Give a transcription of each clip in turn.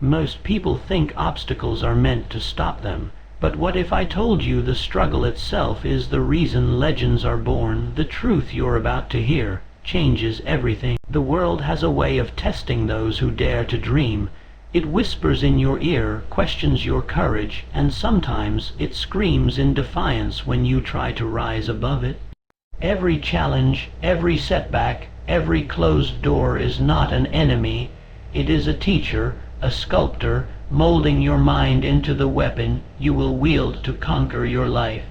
Most people think obstacles are meant to stop them. But what if I told you the struggle itself is the reason legends are born? The truth you're about to hear changes everything. The world has a way of testing those who dare to dream. It whispers in your ear, questions your courage, and sometimes it screams in defiance when you try to rise above it. Every challenge, every setback, every closed door is not an enemy. It is a teacher, a sculptor, molding your mind into the weapon you will wield to conquer your life.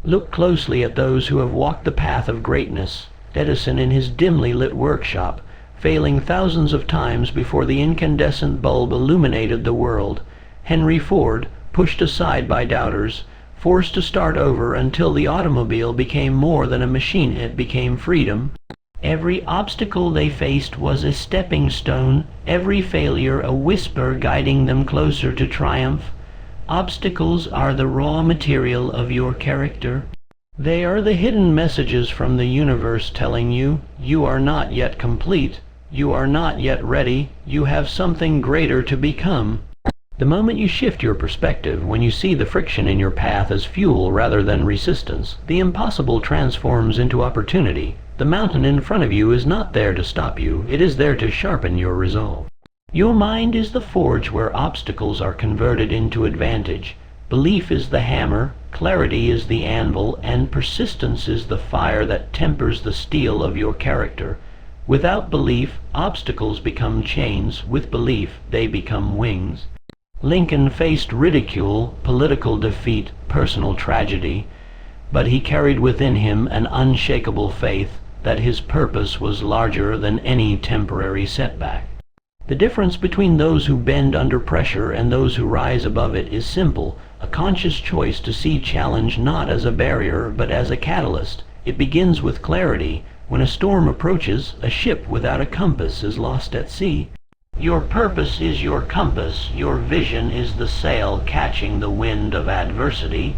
Look closely at those who have walked the path of greatness. Edison in his dimly lit workshop, failing thousands of times before the incandescent bulb illuminated the world. Henry Ford, pushed aside by doubters, forced to start over until the automobile became more than a machine, it became freedom. Every obstacle they faced was a stepping stone, every failure a whisper guiding them closer to triumph. Obstacles are the raw material of your character. They are the hidden messages from the universe telling you, you are not yet complete, you are not yet ready, you have something greater to become. The moment you shift your perspective, when you see the friction in your path as fuel rather than resistance, the impossible transforms into opportunity. The mountain in front of you is not there to stop you, it is there to sharpen your resolve. Your mind is the forge where obstacles are converted into advantage. Belief is the hammer, clarity is the anvil, and persistence is the fire that tempers the steel of your character. Without belief, obstacles become chains. With belief, they become wings. Lincoln faced ridicule, political defeat, personal tragedy, but he carried within him an unshakable faith that his purpose was larger than any temporary setback. The difference between those who bend under pressure and those who rise above it is simple, a conscious choice to see challenge not as a barrier but as a catalyst. It begins with clarity. When a storm approaches, a ship without a compass is lost at sea. Your purpose is your compass, your vision is the sail catching the wind of adversity.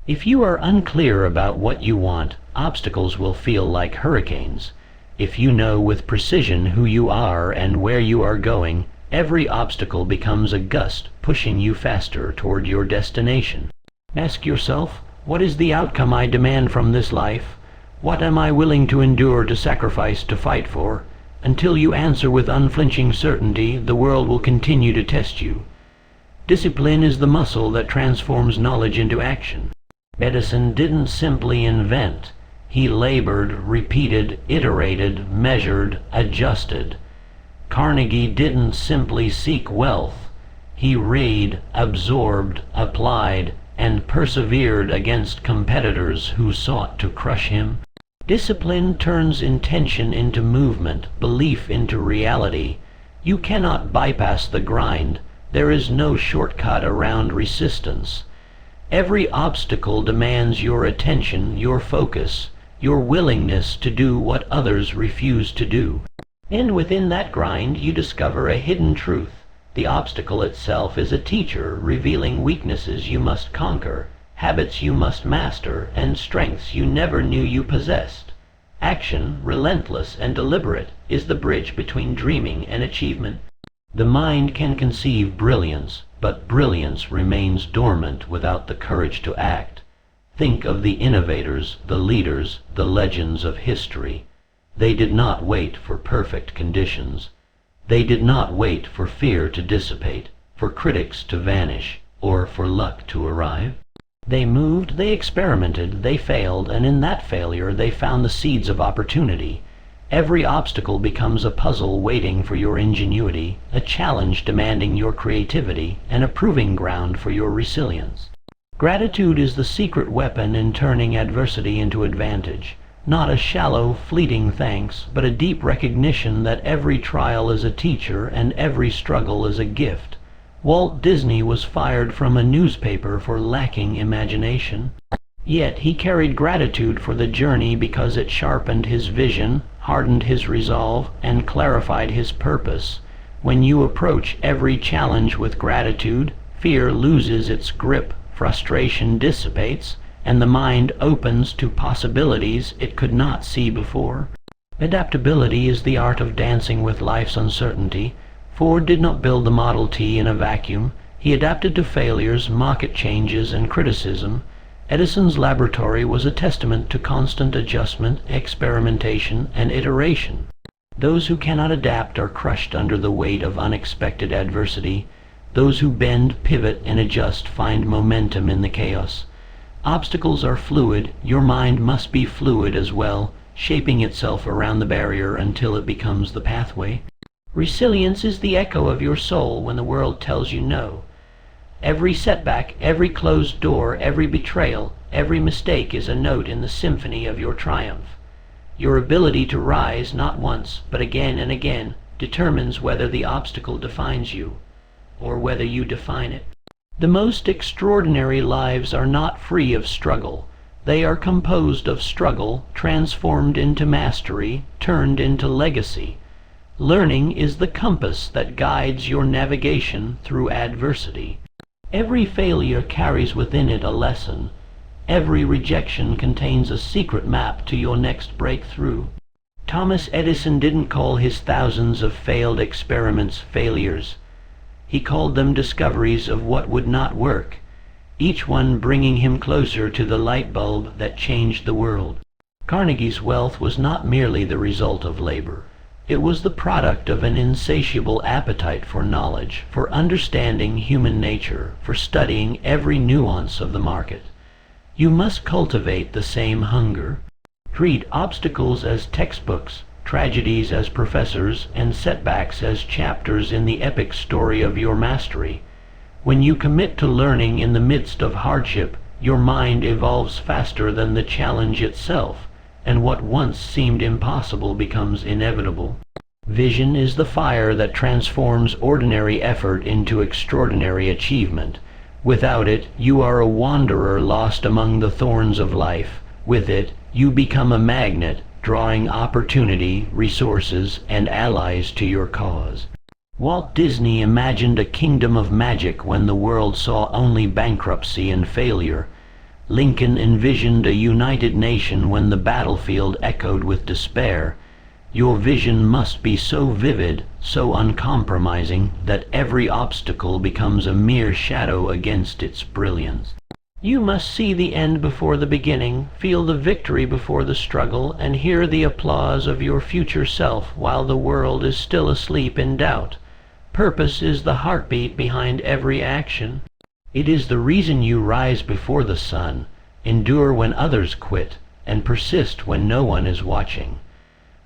If you are unclear about what you want, obstacles will feel like hurricanes. If you know with precision who you are and where you are going, every obstacle becomes a gust pushing you faster toward your destination. Ask yourself, what is the outcome I demand from this life? What am I willing to endure, to sacrifice, to fight for? Until you answer with unflinching certainty, the world will continue to test you. Discipline is the muscle that transforms knowledge into action. Edison didn't simply invent. He labored, repeated, iterated, measured, adjusted. Carnegie didn't simply seek wealth. He read, absorbed, applied, and persevered against competitors who sought to crush him. Discipline turns intention into movement, belief into reality. You cannot bypass the grind. There is no shortcut around resistance. Every obstacle demands your attention, your focus, your willingness to do what others refuse to do. And within that grind, you discover a hidden truth. The obstacle itself is a teacher, revealing weaknesses you must conquer, habits you must master, and strengths you never knew you possessed. Action, relentless and deliberate, is the bridge between dreaming and achievement. The mind can conceive brilliance, but brilliance remains dormant without the courage to act. Think of the innovators, the leaders, the legends of history. They did not wait for perfect conditions. They did not wait for fear to dissipate, for critics to vanish, or for luck to arrive. They moved, they experimented, they failed, and in that failure they found the seeds of opportunity. Every obstacle becomes a puzzle waiting for your ingenuity, a challenge demanding your creativity, and a proving ground for your resilience. Gratitude is the secret weapon in turning adversity into advantage. Not a shallow, fleeting thanks, but a deep recognition that every trial is a teacher and every struggle is a gift. Walt Disney was fired from a newspaper for lacking imagination. Yet he carried gratitude for the journey because it sharpened his vision, hardened his resolve, and clarified his purpose. When you approach every challenge with gratitude, fear loses its grip, frustration dissipates, and the mind opens to possibilities it could not see before. Adaptability is the art of dancing with life's uncertainty. Ford did not build the Model T in a vacuum. He adapted to failures, market changes, and criticism. Edison's laboratory was a testament to constant adjustment, experimentation, and iteration. Those who cannot adapt are crushed under the weight of unexpected adversity. Those who bend, pivot, and adjust find momentum in the chaos. Obstacles are fluid. Your mind must be fluid as well, shaping itself around the barrier until it becomes the pathway. Resilience is the echo of your soul when the world tells you no. Every setback, every closed door, every betrayal, every mistake is a note in the symphony of your triumph. Your ability to rise, not once, but again and again, determines whether the obstacle defines you, or whether you define it. The most extraordinary lives are not free of struggle. They are composed of struggle, transformed into mastery, turned into legacy. Learning is the compass that guides your navigation through adversity. Every failure carries within it a lesson. Every rejection contains a secret map to your next breakthrough. Thomas Edison didn't call his thousands of failed experiments failures. He called them discoveries of what would not work, each one bringing him closer to the light bulb that changed the world. Carnegie's wealth was not merely the result of labor. It was the product of an insatiable appetite for knowledge, for understanding human nature, for studying every nuance of the market. You must cultivate the same hunger. Treat obstacles as textbooks, tragedies as professors, and setbacks as chapters in the epic story of your mastery. When you commit to learning in the midst of hardship, your mind evolves faster than the challenge itself, and what once seemed impossible becomes inevitable. Vision is the fire that transforms ordinary effort into extraordinary achievement. Without it, you are a wanderer lost among the thorns of life. With it, you become a magnet, drawing opportunity, resources, and allies to your cause. Walt Disney imagined a kingdom of magic when the world saw only bankruptcy and failure. Lincoln envisioned a united nation when the battlefield echoed with despair. Your vision must be so vivid, so uncompromising, that every obstacle becomes a mere shadow against its brilliance. You must see the end before the beginning, feel the victory before the struggle, and hear the applause of your future self while the world is still asleep in doubt. Purpose is the heartbeat behind every action. It is the reason you rise before the sun, endure when others quit, and persist when no one is watching.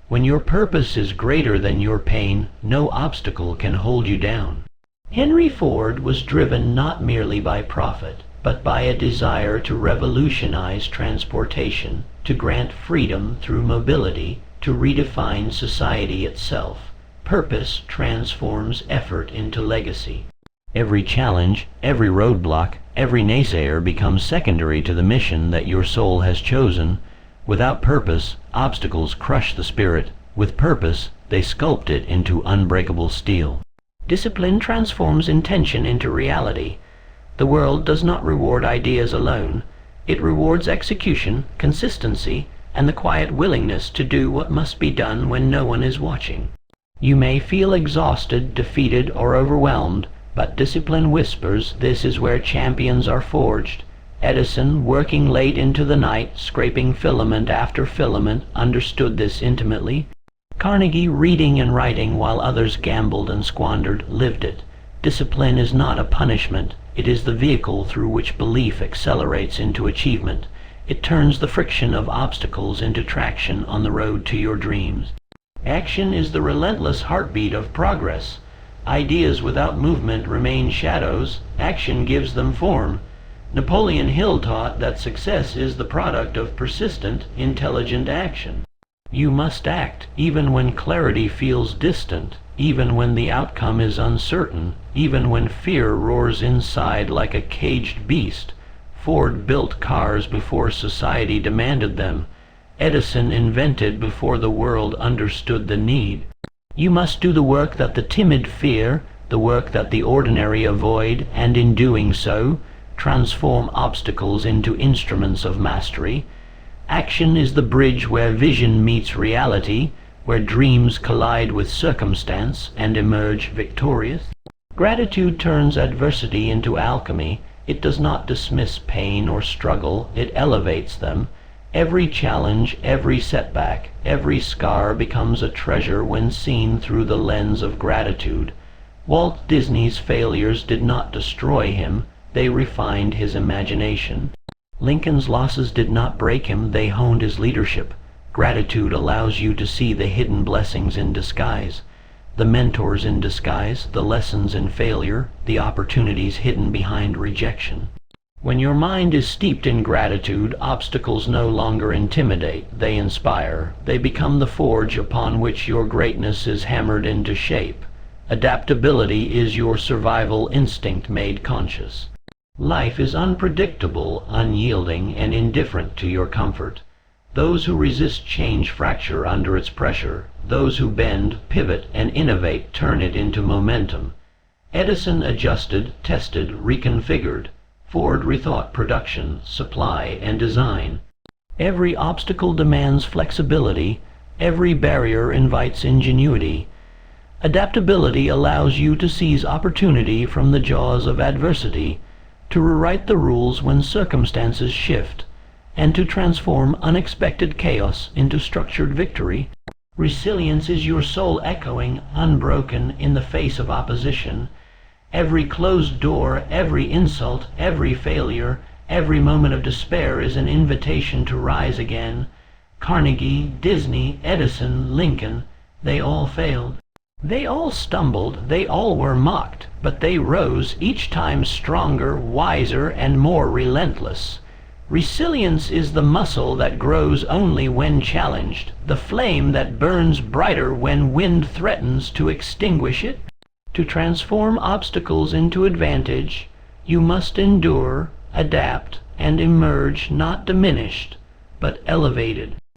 When your purpose is greater than your pain, no obstacle can hold you down. Henry Ford was driven not merely by profit, but by a desire to revolutionize transportation, to grant freedom through mobility, to redefine society itself. Purpose transforms effort into legacy. Every challenge, every roadblock, every naysayer becomes secondary to the mission that your soul has chosen. Without purpose, obstacles crush the spirit. With purpose, they sculpt it into unbreakable steel. Discipline transforms intention into reality. The world does not reward ideas alone. It rewards execution, consistency, and the quiet willingness to do what must be done when no one is watching. You may feel exhausted, defeated, or overwhelmed, but discipline whispers this is where champions are forged. Edison, working late into the night, scraping filament after filament, understood this intimately. Carnegie, reading and writing while others gambled and squandered, lived it. Discipline is not a punishment. It is the vehicle through which belief accelerates into achievement. It turns the friction of obstacles into traction on the road to your dreams. Action is the relentless heartbeat of progress. Ideas without movement remain shadows. Action gives them form. Napoleon Hill taught that success is the product of persistent, intelligent action. You must act, even when clarity feels distant, even when the outcome is uncertain, even when fear roars inside like a caged beast. Ford built cars before society demanded them. Edison invented before the world understood the need. You must do the work that the timid fear, the work that the ordinary avoid, and in doing so, transform obstacles into instruments of mastery. Action is the bridge where vision meets reality. where dreams collide with circumstance and emerge victorious. Gratitude turns adversity into alchemy. It does not dismiss pain or struggle, it elevates them. Every challenge, every setback, every scar becomes a treasure when seen through the lens of gratitude. Walt Disney's failures did not destroy him, they refined his imagination. Lincoln's losses did not break him, they honed his leadership. Gratitude allows you to see the hidden blessings in disguise, the mentors in disguise, the lessons in failure, the opportunities hidden behind rejection. When your mind is steeped in gratitude, obstacles no longer intimidate, they inspire. They become the forge upon which your greatness is hammered into shape. Adaptability is your survival instinct made conscious. Life is unpredictable, unyielding, and indifferent to your comfort. Those who resist change fracture under its pressure. Those who bend, pivot, and innovate turn it into momentum. Edison adjusted, tested, reconfigured. Ford rethought production, supply, and design. Every obstacle demands flexibility. Every barrier invites ingenuity. Adaptability allows you to seize opportunity from the jaws of adversity, to rewrite the rules when circumstances shift, and to transform unexpected chaos into structured victory. Resilience is your soul echoing, unbroken, in the face of opposition. Every closed door, every insult, every failure, every moment of despair is an invitation to rise again. Carnegie, Disney, Edison, Lincoln, they all failed. They all stumbled, they all were mocked, but they rose, each time stronger, wiser, and more relentless. Resilience is the muscle that grows only when challenged, the flame that burns brighter when wind threatens to extinguish it. To transform obstacles into advantage, you must endure, adapt, and emerge not diminished, but elevated.